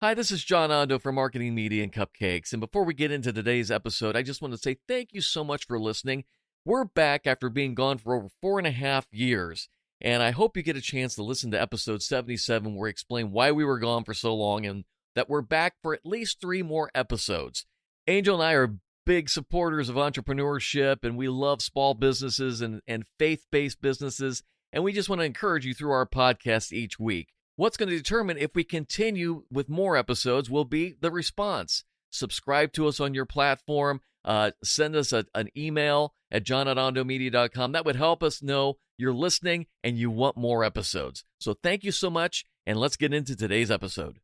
Hi, this is John Ondo from Marketing Media and Cupcakes. And before we get into today's episode, I just want to say thank you so much for listening. We're back after being gone for over 4.5 years. And I hope you get a chance to listen to episode 77, where we explain why we were gone for so long and that we're back for at least 3 more episodes. Angel and I are big supporters of entrepreneurship, and we love small businesses and faith-based businesses. And we just want to encourage you through our podcast each week. What's going to determine if we continue with more episodes will be the response. Subscribe to us on your platform. Send us an email at john@ondomedia.com. That would help us know you're listening and you want more episodes. So thank you so much, and let's get into today's episode.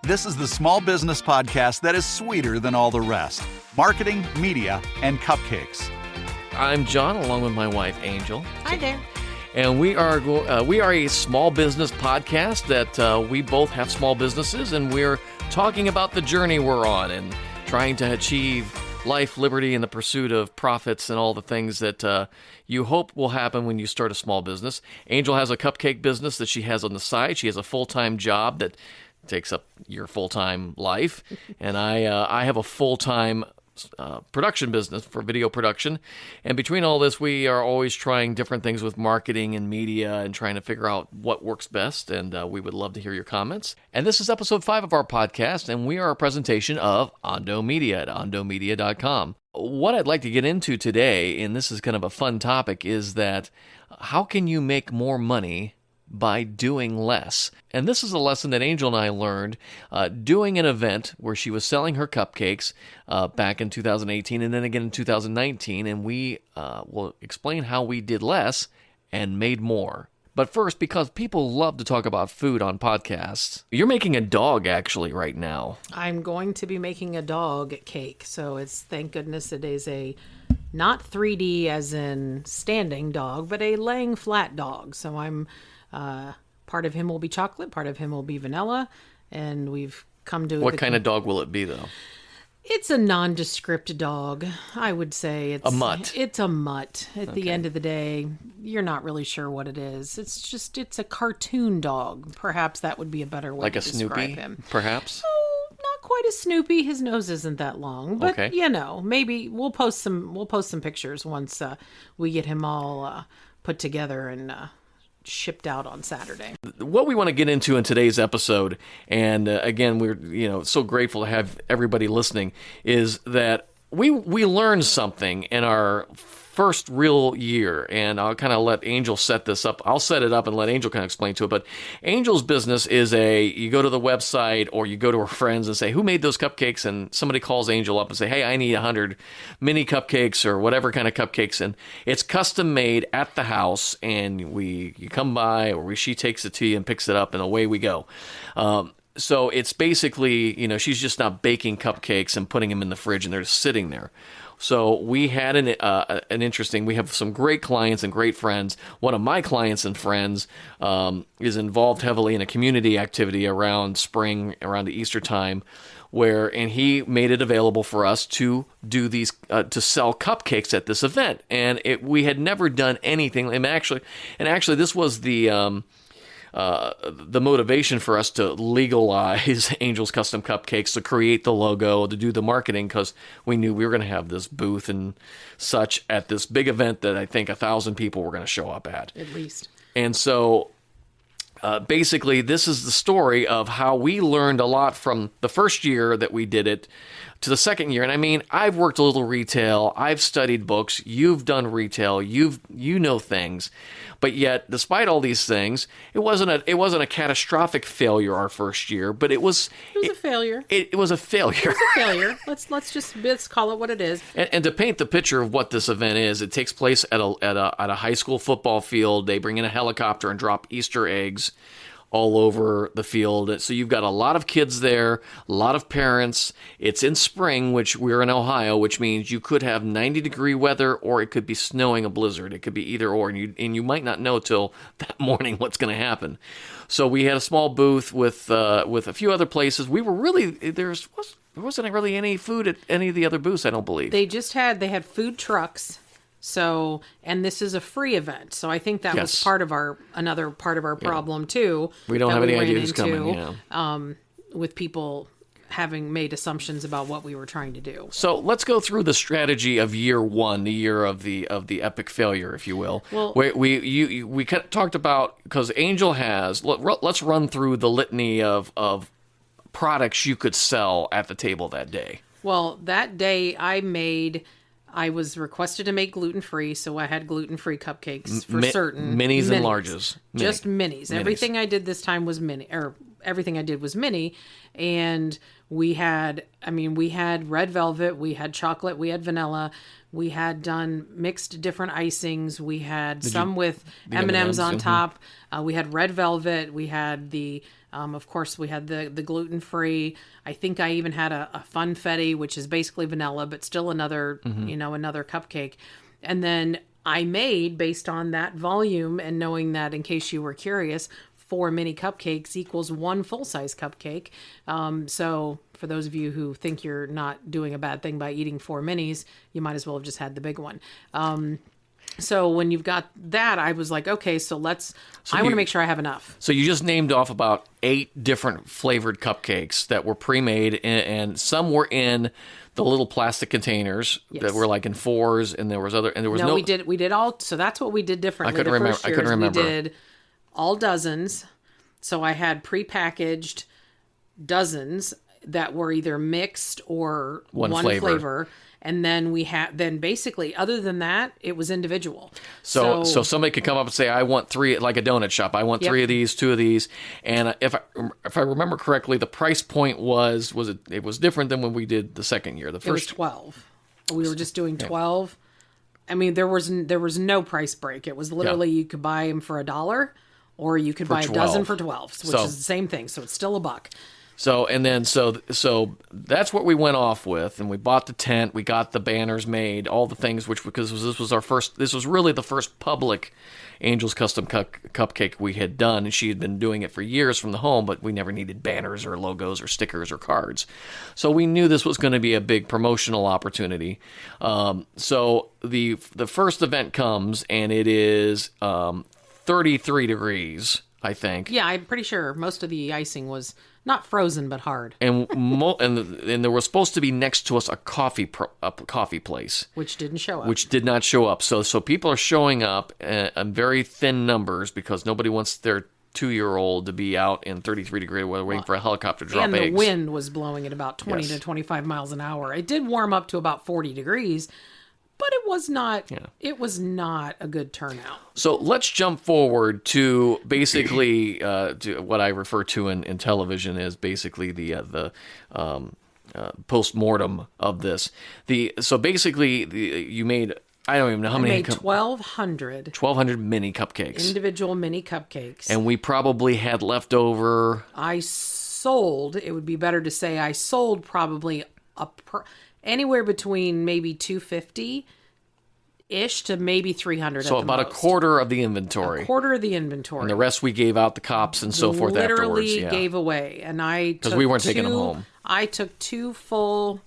This is the small business podcast that is sweeter than all the rest. Marketing, media, and cupcakes. I'm John, along with my wife, Angel. Hi there. And we are a small business podcast that we both have small businesses, and we're talking about the journey we're on and trying to achieve life, liberty, and the pursuit of profits and all the things that you hope will happen when you start a small business. Angel has a cupcake business that she has on the side. She has a full-time job that takes up your full-time life, and I have a full-time production business for video production. And between all this, we are always trying different things with marketing and media and trying to figure out what works best. And we would love to hear your comments. And this is episode 5 of our podcast, and we are a presentation of Ondo Media at ondomedia.com. What I'd like to get into today, and this is kind of a fun topic, is that how can you make more money by doing less? And this is a lesson that Angel and I learned doing an event where she was selling her cupcakes back in 2018 and then again in 2019, and we will explain how we did less and made more. But first, because people love to talk about food on podcasts, you're making a dog actually right now. I'm going to be making a dog cake. So it's, thank goodness it is a not 3D as in standing dog, but a laying flat dog. So I'm part of him will be chocolate, part of him will be vanilla, and we've come to... What kind of dog will it be, though? It's a nondescript dog, I would say. It's a mutt. It's a mutt. At the end of the day, you're not really sure what it is. It's a cartoon dog. Perhaps that would be a better way to describe Snoopy, him. Perhaps? Oh, not quite a Snoopy. His nose isn't that long, but maybe we'll post some pictures once we get him all put together and shipped out on Saturday. What we want to get into in today's episode, and again, we're so grateful to have everybody listening, is that we learned something in our first real year, and I'll kind of let Angel set this up. I'll set it up and let Angel kind of explain to it, but Angel's business is you go to the website or you go to her friends and say, who made those cupcakes? And somebody calls Angel up and say, hey, I need 100 mini cupcakes or whatever kind of cupcakes, and it's custom made at the house, and you come by, or she takes it to you and picks it up, and away we go. So it's basically, she's just not baking cupcakes and putting them in the fridge and they're just sitting there. So we had we have some great clients and great friends. One of my clients and friends is involved heavily in a community activity around spring, around the Easter time, and he made it available for us to do these, to sell cupcakes at this event. And we had never done anything. And actually, this was the motivation for us to legalize Angel's Custom Cupcakes, to create the logo, to do the marketing, because we knew we were going to have this booth and such at this big event that I think 1,000 people were going to show up at least. And so basically, this is the story of how we learned a lot from the first year that we did it to the second year. And I mean, I've worked a little retail, I've studied books, you've done retail, you know things, but yet, despite all these things, it wasn't a catastrophic failure our first year, but it was a failure. It was a failure. It was a failure. Let's call it what it is. And to paint the picture of what this event is, it takes place at a high school football field. They bring in a helicopter and drop Easter eggs all over the field. So you've got a lot of kids there, a lot of parents. It's in spring, which we're in Ohio, which means you could have 90-degree weather, or it could be snowing, a blizzard. It could be either or, and you might not know till that morning what's going to happen. So we had a small booth with a few other places. We were really there wasn't really any food at any of the other booths, I don't believe. They had food trucks. So, and this is a free event. So I think that was another part of our problem too. We don't have any ideas coming, with people having made assumptions about what we were trying to do. So let's go through the strategy of year one, the year of the epic failure, if you will. Well, we talked about, because Angel has. Let's run through the litany of products you could sell at the table that day. Well, that day I was requested to make gluten-free, so I had gluten-free cupcakes for certain. Minis and larges. Just minis. Everything I did this time was mini, or everything I did was mini. And we had red velvet, we had chocolate, we had vanilla, we had done mixed different icings, we had some with M&Ms on top, we had red velvet, we had of course, we had the gluten-free. I think I even had a funfetti, which is basically vanilla, but still another cupcake. And then I made, based on that volume and knowing that, in case you were curious, 4 mini cupcakes equals 1 full-size cupcake. So for those of you who think you're not doing a bad thing by eating 4 minis, you might as well have just had the big one. So when you've got that, I was like, okay, I want to make sure I have enough. So you just named off about 8 different flavored cupcakes that were pre-made, and some were in the little plastic containers that were like in 4s, and there was no. We did all. So that's what we did differently. I couldn't remember. We did all dozens. So I had prepackaged dozens that were either mixed or one flavor. And then basically, other than that, it was individual. So somebody could come up and say, I want 3, like a donut shop. I want 3 of these, 2 of these. And if I remember correctly, the price point was different than when we did the second year. It was 12. We were just doing 12. I mean, there was no price break. It was literally you could buy them for $1, or you could buy 12. a dozen for 12, which is the same thing. So it's still $1. So that's what we went off with, and we bought the tent, we got the banners made, all the things, because this was really the first public Angel's Custom Cupcake we had done, and she had been doing it for years from the home, but we never needed banners or logos or stickers or cards. So we knew this was going to be a big promotional opportunity. So the first event comes, and it is 33 degrees, I think. Yeah, I'm pretty sure most of the icing was not frozen, but hard. And there was supposed to be next to us a coffee place, which didn't show up. Which did not show up. So people are showing up in very thin numbers, because nobody wants their 2-year-old to be out in 33-degree weather waiting for a helicopter to drop eggs. And the wind was blowing at about 20 to 25 miles an hour. It did warm up to about 40 degrees. But it was not. Yeah. It was not a good turnout. So let's jump forward to basically to what I refer to in television as basically the post-mortem of this. So basically, you made, I don't even know how many. I made 1,200 mini cupcakes. Individual mini cupcakes. And we probably had left over. It would be better to say I sold probably anywhere between maybe 250-ish to maybe 300. So about most. A quarter of the inventory. A quarter of the inventory. And the rest we gave out the cops and so forth afterwards. Literally gave away. And because we weren't taking them home. I took 2 full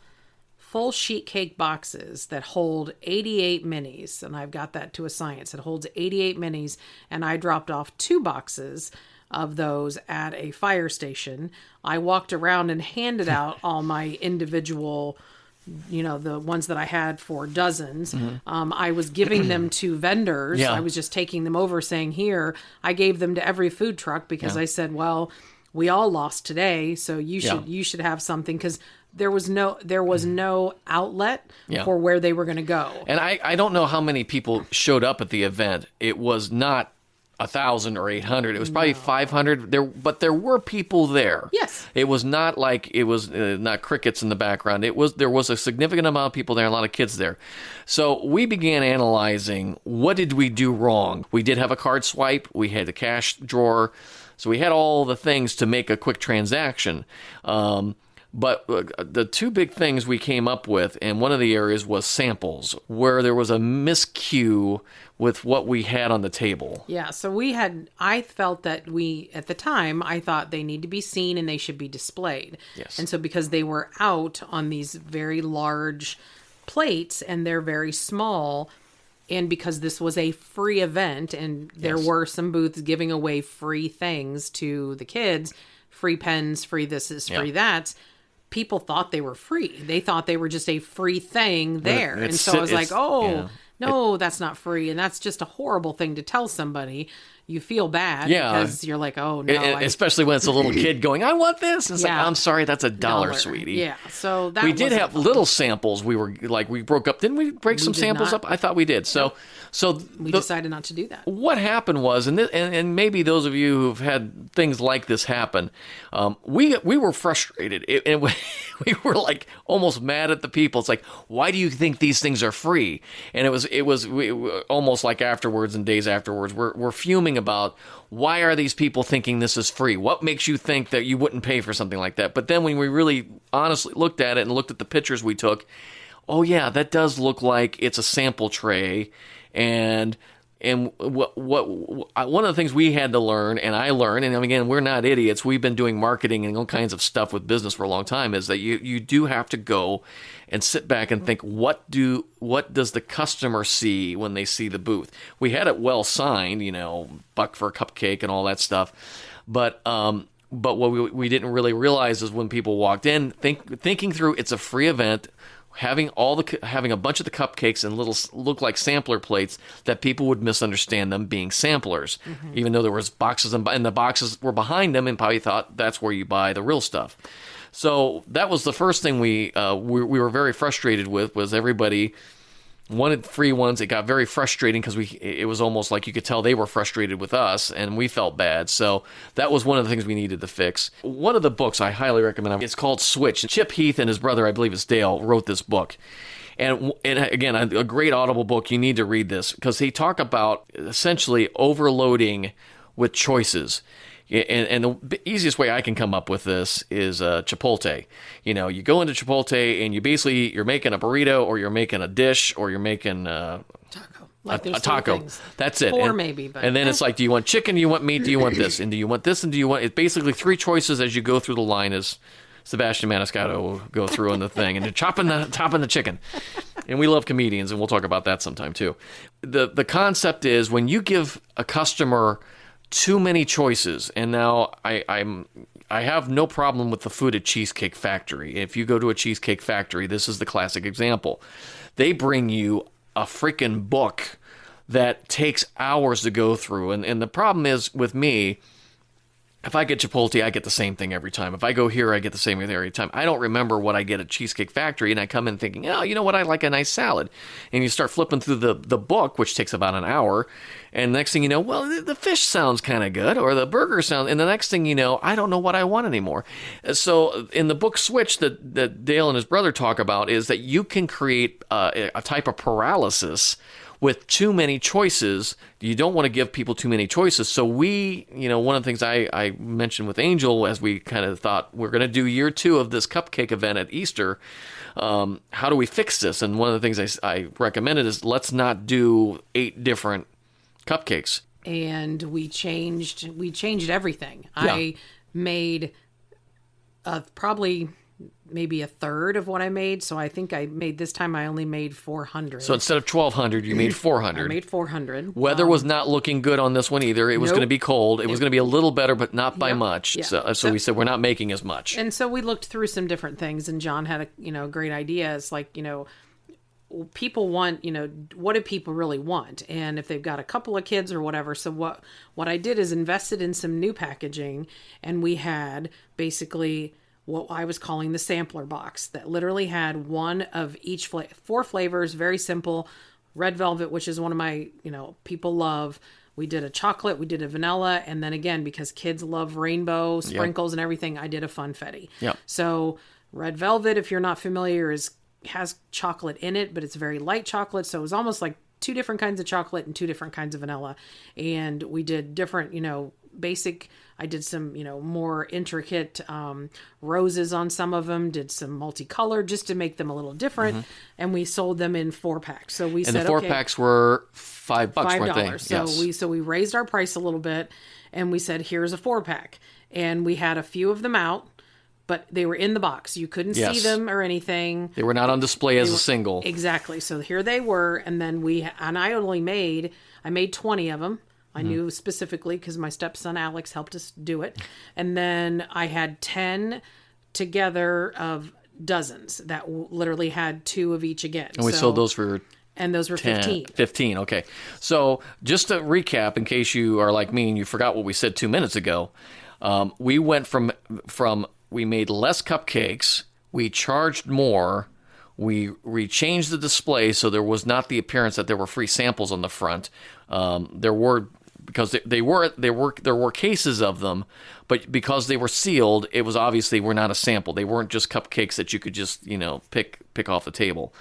sheet cake boxes that hold 88 minis. And I've got that to a science. It holds 88 minis. And I dropped off 2 boxes of those at a fire station. I walked around and handed out all my individual, the ones that I had for dozens. Mm-hmm. I was giving them to vendors. Yeah. I was just taking them over saying, here, I gave them to every food truck because I said, well, we all lost today, so you should have something, because there was no outlet for where they were going to go. And I don't know how many people showed up at the event. It was not 1,000 or 800. It was probably 500 there, but there were people there. Yes. It was not like it was not crickets in the background. There was a significant amount of people there, and a lot of kids there. So we began analyzing, what did we do wrong? We did have a card swipe. We had a cash drawer. So we had all the things to make a quick transaction. But the 2 big things we came up with, and one of the areas was samples, where there was a miscue with what we had on the table. Yeah, so I felt that at the time, I thought they need to be seen and they should be displayed. Yes. And so because they were out on these very large plates and they're very small, and because this was a free event and there were some booths giving away free things to the kids, free pens, free this is free that. People thought they were free. They thought they were just a free thing there. And so I was like, no, that's not free. And that's just a horrible thing to tell somebody. You feel bad because you're like, oh, no. Especially when it's a little kid going, I want this. It's like, I'm sorry, that's $1, sweetie. Yeah, so that we did have little samples. We were like, we broke up. Didn't we break some samples up? I thought we did. So we decided not to do that. What happened was, and maybe those of you who've had things like this happen, we were frustrated. And we were like almost mad at the people. It's like, why do you think these things are free? And it was almost like afterwards and days afterwards, we're fuming about why are these people thinking this is free? What makes you think that you wouldn't pay for something like that? But then when we really honestly looked at it and looked at the pictures we took, oh yeah, that does look like it's a sample tray. And what one of the things we had to learn, and I learned, and again, we're not idiots. We've been doing marketing and all kinds of stuff with business for a long time, is that you do have to go and sit back and think, what does the customer see when they see the booth? We had it well signed, buck for a cupcake and all that stuff. But what we didn't really realize is when people walked in, thinking through it's a free event, having a bunch of the cupcakes and look like sampler plates, that people would misunderstand them being samplers, even though there was boxes and the boxes were behind them and probably thought that's where you buy the real stuff. So that was the first thing we were very frustrated with, was everybody wanted free ones. It got very frustrating because it was almost like you could tell they were frustrated with us, and we felt bad. So that was one of the things we needed to fix. One of the books I highly recommend, it's called Switch. Chip Heath and his brother, I believe it's Dale, wrote this book. And again, a great Audible book. You need to read this because they talk about essentially overloading with choices. And the easiest way I can come up with this is Chipotle. You go into Chipotle and you're making a burrito, or you're making a dish, or you're making taco. Like a taco. Things. That's it. Four maybe. But and then it's like, do you want chicken? Do you want meat? Do you want this? And do you want this? And do you want... It's basically three choices as you go through the line, as Sebastian Maniscalco will go through on the thing. And you're chopping the chicken. And we love comedians, and we'll talk about that sometime too. The concept is when you give a customer too many choices, and now I have no problem with the food at Cheesecake Factory. If you go to a Cheesecake Factory, this is the classic example. They bring you a freaking book that takes hours to go through, and the problem is with me, if I get Chipotle, I get the same thing every time. If I go here, I get the same thing every time. I don't remember what I get at Cheesecake Factory, and I come in thinking, oh, you know what, I like a nice salad. And you start flipping through the book, which takes about an hour, and next thing you know, well, the fish sounds kind of good, or the burger sounds, and the next thing you know, I don't know what I want anymore. So in the book Switch that Dale and his brother talk about is that you can create a type of paralysis with too many choices. You don't want to give people too many choices. So one of the things I mentioned with Angel, as we kind of thought we're going to do year 2 of this cupcake event at Easter, how do we fix this? And one of the things I recommended is let's not do 8 different cupcakes. And we changed everything. Yeah. I made probably maybe a third of what I made. So I think this time I only made 400. So instead of 1,200, you made 400. I made 400. Weather was not looking good on this one either. It was going to be cold. It was going to be a little better, but not by much. Yeah. So we said we're not making as much. And so we looked through some different things, and John had a great idea. It's like, people want, what do people really want? And if they've got a couple of kids or whatever. So what I did is invested in some new packaging, and we had basically what I was calling the sampler box that literally had one of each 4 flavors, very simple. Red velvet, which is one of my, people love. We did a chocolate, we did a vanilla, and then again, because kids love rainbow sprinkles and everything, I did a funfetti. Yep. So red velvet, if you're not familiar, has chocolate in it, but it's very light chocolate. So it was almost like 2 different kinds of chocolate and 2 different kinds of vanilla. And we did different, basic. I did some, more intricate roses on some of them, did some multicolored just to make them a little different. Mm-hmm. And we sold them in 4-packs. So we said, the 4-packs were $5, weren't they? So we raised our price a little bit, and we said, here's a 4-pack. And we had a few of them out, but they were in the box. You couldn't see them or anything. They were not on display as a single. Exactly. So here they were. And then I made 20 of them. I knew specifically because my stepson Alex helped us do it. And then I had 10 together of dozens that literally had 2 of each again. And we sold those for... And those were 10, 15. 15, okay. So just to recap, in case you are like me and you forgot what we said 2 minutes ago, we went from we made less cupcakes, we charged more, we changed the display so there was not the appearance that there were free samples on the front. There were, because there were cases of them, but because they were sealed, it was obviously were not a sample. They weren't just cupcakes that you could just pick off the table.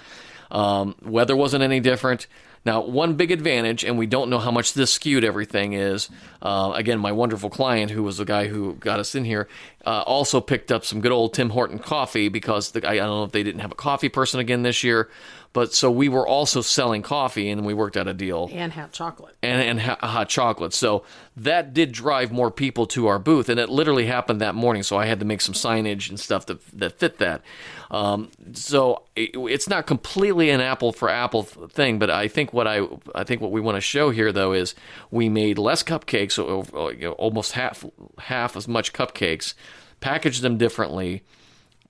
Weather wasn't any different. Now, one big advantage, and we don't know how much this skewed everything is, again, my wonderful client, who was the guy who got us in here, also picked up some good old Tim Horton coffee because I don't know if they didn't have a coffee person again this year, but so we were also selling coffee, and we worked out a deal. And hot chocolate. And hot chocolate. So that did drive more people to our booth, and it literally happened that morning, so I had to make some signage and stuff that fit that. So it's not completely an apple for apple thing, but I think what we want to show here though is we made less cupcakes, almost half as much cupcakes, packaged them differently,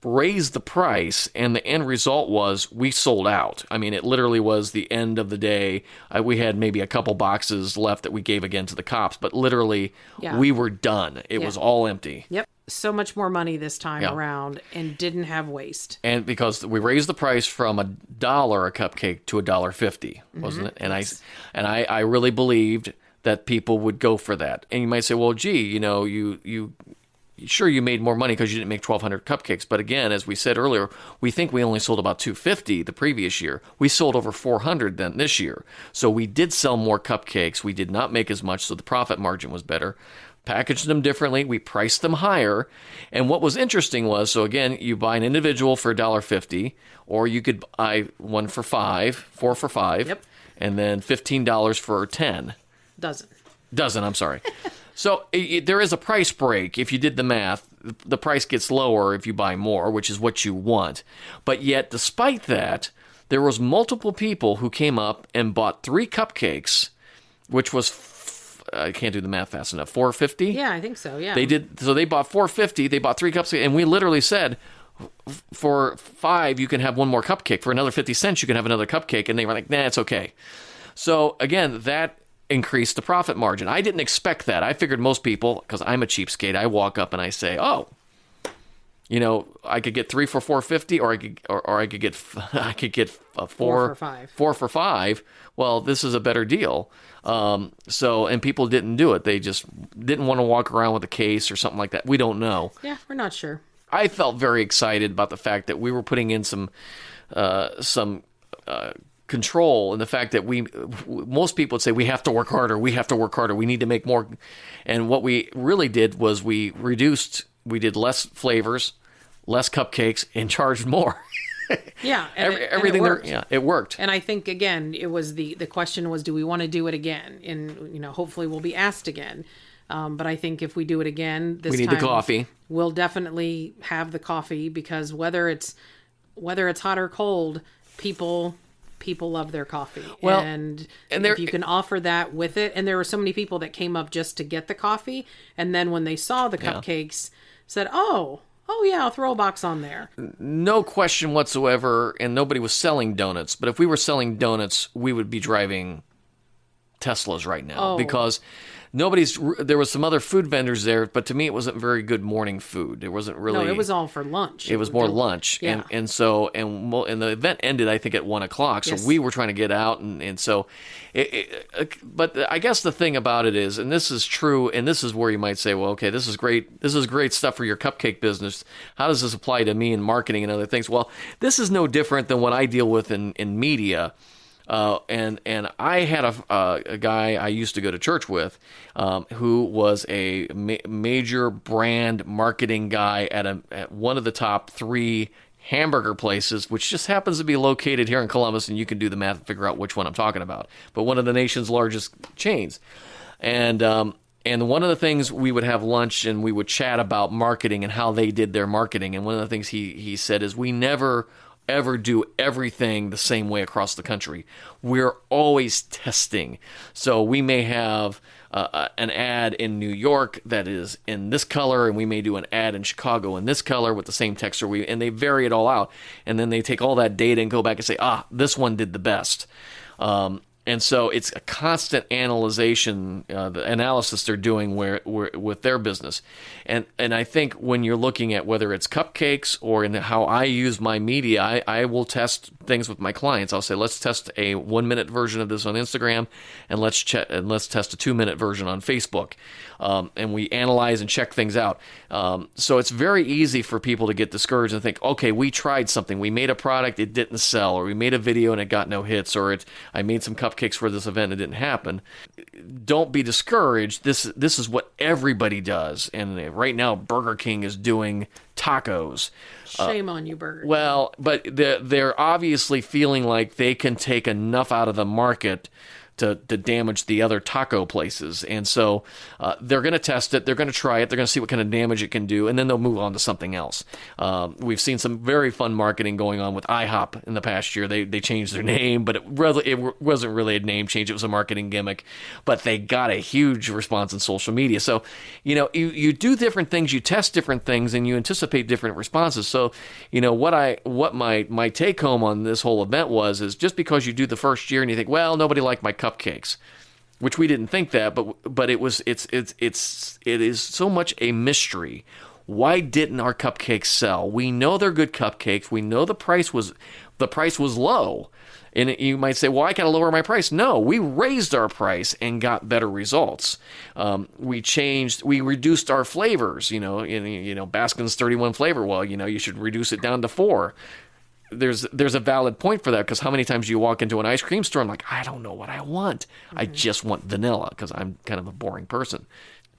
raised the price, and the end result was we sold out. I mean, it literally was the end of the day. We had maybe a couple boxes left that we gave again to the cops, but literally we were done. It was all empty. Yep. So much more money this time around and didn't have waste. And because we raised the price from $1 a cupcake to $1.50, wasn't it? And I really believed that people would go for that. And you might say, well, gee, you sure you made more money because you didn't make 1,200 cupcakes. But again, as we said earlier, we think we only sold about 250 the previous year. We sold over 400 then this year. So we did sell more cupcakes. We did not make as much, so the profit margin was better. Packaged them differently. We priced them higher. And what was interesting was, so again, you buy an individual for $1.50, or you could buy one for $4 for $5, and then $15 for 10. Dozen, I'm sorry. So there is a price break. If you did the math, the price gets lower if you buy more, which is what you want. But yet, despite that, there was multiple people who came up and bought 3 cupcakes, which was I can't do the math fast enough. $4.50? Yeah, I think so. Yeah. They did. So they bought $4.50. They bought 3 cups, and we literally said, for $5 you can have one more cupcake. For another 50 cents you can have another cupcake, and they were like, nah, it's okay. So again, that increased the profit margin. I didn't expect that. I figured most people, because I'm a cheapskate, I walk up and I say, oh, I could get 3 for $4.50, or I could get 4 for $5. 4 for $5. Well, this is a better deal. And people didn't do it. They just didn't want to walk around with a case or something like that. We don't know. Yeah, we're not sure. I felt very excited about the fact that we were putting in some control, and the fact that most people would say we have to work harder. We have to work harder. We need to make more. And what we really did was we did less flavors, less cupcakes, and charged more. Yeah, everything it worked. there. It worked. And I think again, it was the question was, do we want to do it again? And hopefully we'll be asked again. But I think if we do it again this time, we need the coffee. We'll definitely have the coffee, because whether it's hot or cold, people love their coffee. Well, and if you can offer that with it, and there were so many people that came up just to get the coffee, and then when they saw the cupcakes, said, oh yeah, I'll throw a box on there. No question whatsoever, and nobody was selling donuts. But if we were selling donuts, we would be driving Teslas right now, because there was some other food vendors there, but to me it wasn't very good morning food. It wasn't really. No, it was all for lunch. It was more lunch, yeah. and the event ended, I think, at 1:00. So we were trying to get out, and so. But I guess the thing about it is, and this is true, and this is where you might say, well, okay, this is great. This is great stuff for your cupcake business. How does this apply to me in marketing and other things? Well, this is no different than what I deal with in media. And I had a guy I used to go to church with, who was a major brand marketing guy at one of the top 3 hamburger places, which just happens to be located here in Columbus, and you can do the math and figure out which one I'm talking about. But one of the nation's largest chains, and one of the things, we would have lunch and we would chat about marketing and how they did their marketing. And one of the things he said is, we never ever do everything the same way across the country. We're always testing. So we may have an ad in New York that is in this color, and we may do an ad in Chicago in this color with the same text, and they vary it all out. And then they take all that data and go back and say, this one did the best. And so it's a constant analysis they're doing with their business. And I think when you're looking at whether it's cupcakes or in how I use my media, I will test things with my clients. I'll say, let's test a 1-minute version of this on Instagram, and let's test a 2-minute version on Facebook. And we analyze and check things out. So it's very easy for people to get discouraged and think, okay, we tried something. We made a product, it didn't sell, or we made a video and it got no hits, or I made some cupcakes for this event and it didn't happen. Don't be discouraged. This is what everybody does. And right now, Burger King is doing tacos. Shame on you, Burger King. Well, but they're obviously feeling like they can take enough out of the market to damage the other taco places. And so they're going to test it. They're going to try it. They're going to see what kind of damage it can do, and then they'll move on to something else. We've seen some very fun marketing going on with IHOP in the past year. They changed their name, but it wasn't really a name change. It was a marketing gimmick, but they got a huge response on social media. So, you do different things, you test different things, and you anticipate different responses. So, what my take home on this whole event is just because you do the first year and you think, well, nobody liked my cupcakes, which we didn't think that, but it is so much a mystery. Why didn't our cupcakes sell? We know they're good cupcakes. We know the price was low. And you might say, well, I got to lower my price. No, we raised our price and got better results. We reduced our flavors, Baskin's 31 flavor. Well, you should reduce it down to 4. There's a valid point for that, because how many times you walk into an ice cream store and I'm like, I don't know what I want. Mm-hmm. I just want vanilla, because I'm kind of a boring person.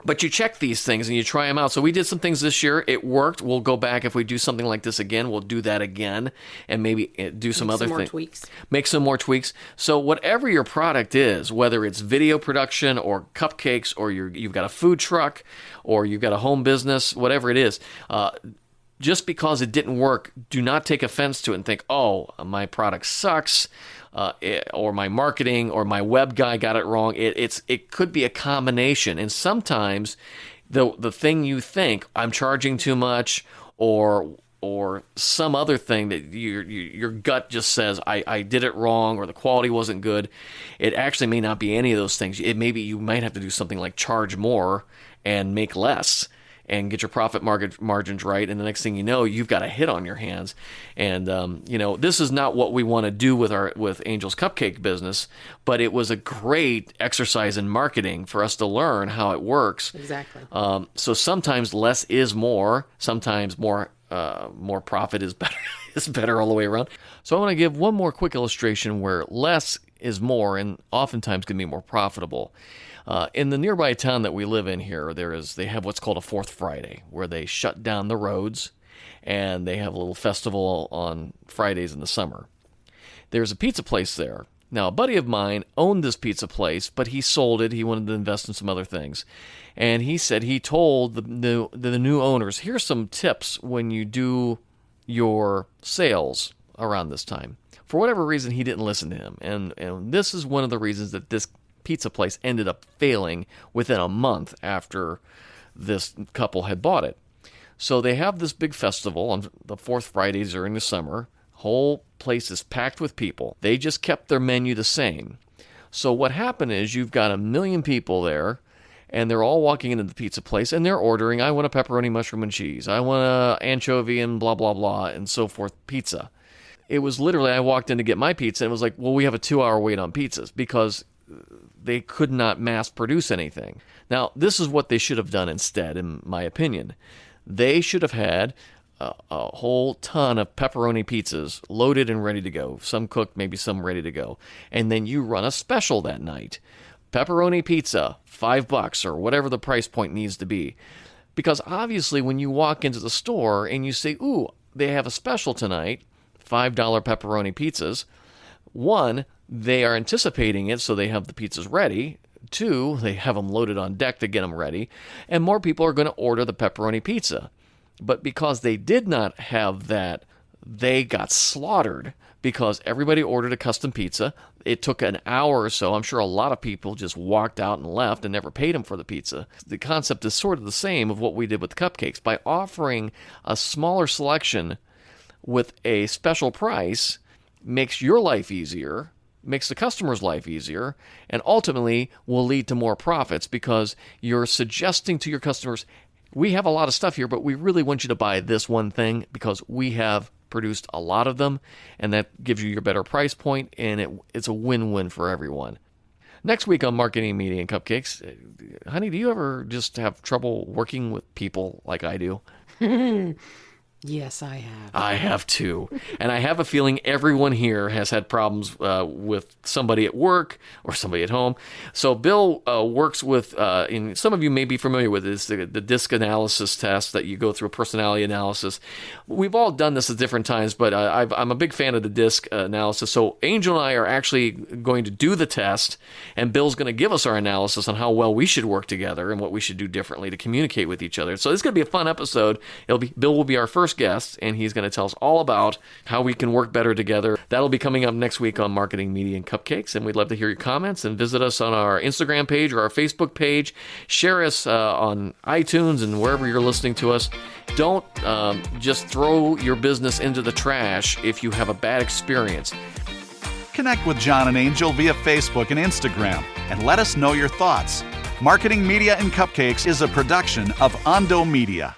But you check these things and you try them out. So we did some things this year. It worked. We'll go back. If we do something like this again, we'll do that again and maybe do some other things. Make some more tweaks. So whatever your product is, whether it's video production or cupcakes, or you've got a food truck or you've got a home business, whatever it is, just because it didn't work, do not take offense to it and think, oh, my product sucks, or my marketing or my web guy got it wrong. It could be a combination. And sometimes the thing you think, I'm charging too much, or some other thing that your gut just says, I did it wrong, or the quality wasn't good, it actually may not be any of those things. You might have to do something like charge more and make less, and get your profit margins right, and the next thing you know, you've got a hit on your hands. And this is not what we want to do with Angel's Cupcake business, but it was a great exercise in marketing for us to learn how it works. Exactly. So sometimes less is more. Sometimes more profit is better. Is better all the way around. So I want to give one more quick illustration where less is more, and oftentimes can be more profitable. In the nearby town that we live in here, they have what's called a Fourth Friday, where they shut down the roads, and they have a little festival on Fridays in the summer. There's a pizza place there. Now, a buddy of mine owned this pizza place, but he sold it. He wanted to invest in some other things. And he said he told the new owners, here's some tips when you do your sales around this time. For whatever reason, he didn't listen to him. And this is one of the reasons that this pizza place ended up failing within a month after this couple had bought it. So they have this big festival on the Fourth Fridays during the summer. Whole place is packed with people. They just kept their menu the same. So what happened is you've got 1 million people there, and they're all walking into the pizza place, and they're ordering, I want a pepperoni, mushroom, and cheese. I want a anchovy and blah, blah, blah, and so forth pizza. It was literally, I walked in to get my pizza, and it was like, well, we have a 2-hour wait on pizzas, because they could not mass produce anything. Now, this is what they should have done instead, in my opinion. They should have had a whole ton of pepperoni pizzas loaded and ready to go. Some cooked, maybe some ready to go. And then you run a special that night. Pepperoni pizza, $5 or whatever the price point needs to be. Because obviously when you walk into the store and you say, ooh, they have a special tonight, $5 pepperoni pizzas, one, they are anticipating it, so they have the pizzas ready. 2, they have them loaded on deck to get them ready. And more people are going to order the pepperoni pizza. But because they did not have that they got slaughtered because everybody ordered a custom pizza. It took an hour or so. I'm sure a lot of people just walked out and left and never paid them for the pizza. The concept is sort of the same of what we did with the cupcakes. By offering a smaller selection with a special price, makes your life easier, makes the customer's life easier, and ultimately will lead to more profits because you're suggesting to your customers, we have a lot of stuff here, but we really want you to buy this one thing because we have produced a lot of them, and that gives you your better price point, and it's a win-win for everyone. Next week on Marketing, Media, and Cupcakes, honey, do you ever just have trouble working with people like I do? Yes, I have. I have too. And I have a feeling everyone here has had problems with somebody at work or somebody at home. So Bill works with, and some of you may be familiar with this, the DISC analysis test that you go through, a personality analysis. We've all done this at different times, but I'm a big fan of the DISC analysis. So Angel and I are actually going to do the test, and Bill's going to give us our analysis on how well we should work together and what we should do differently to communicate with each other. So it's going to be a fun episode. Bill will be our first guest, and he's going to tell us all about how we can work better together. That'll be coming up next week on Marketing, Media, and Cupcakes, and we'd love to hear your comments, and visit us on our Instagram page or our Facebook page. Share us on iTunes and wherever you're listening to us. Don't just throw your business into the trash if you have a bad experience. Connect with John and Angel via Facebook and Instagram and let us know your thoughts. Marketing, Media, and Cupcakes is a production of Ondo Media.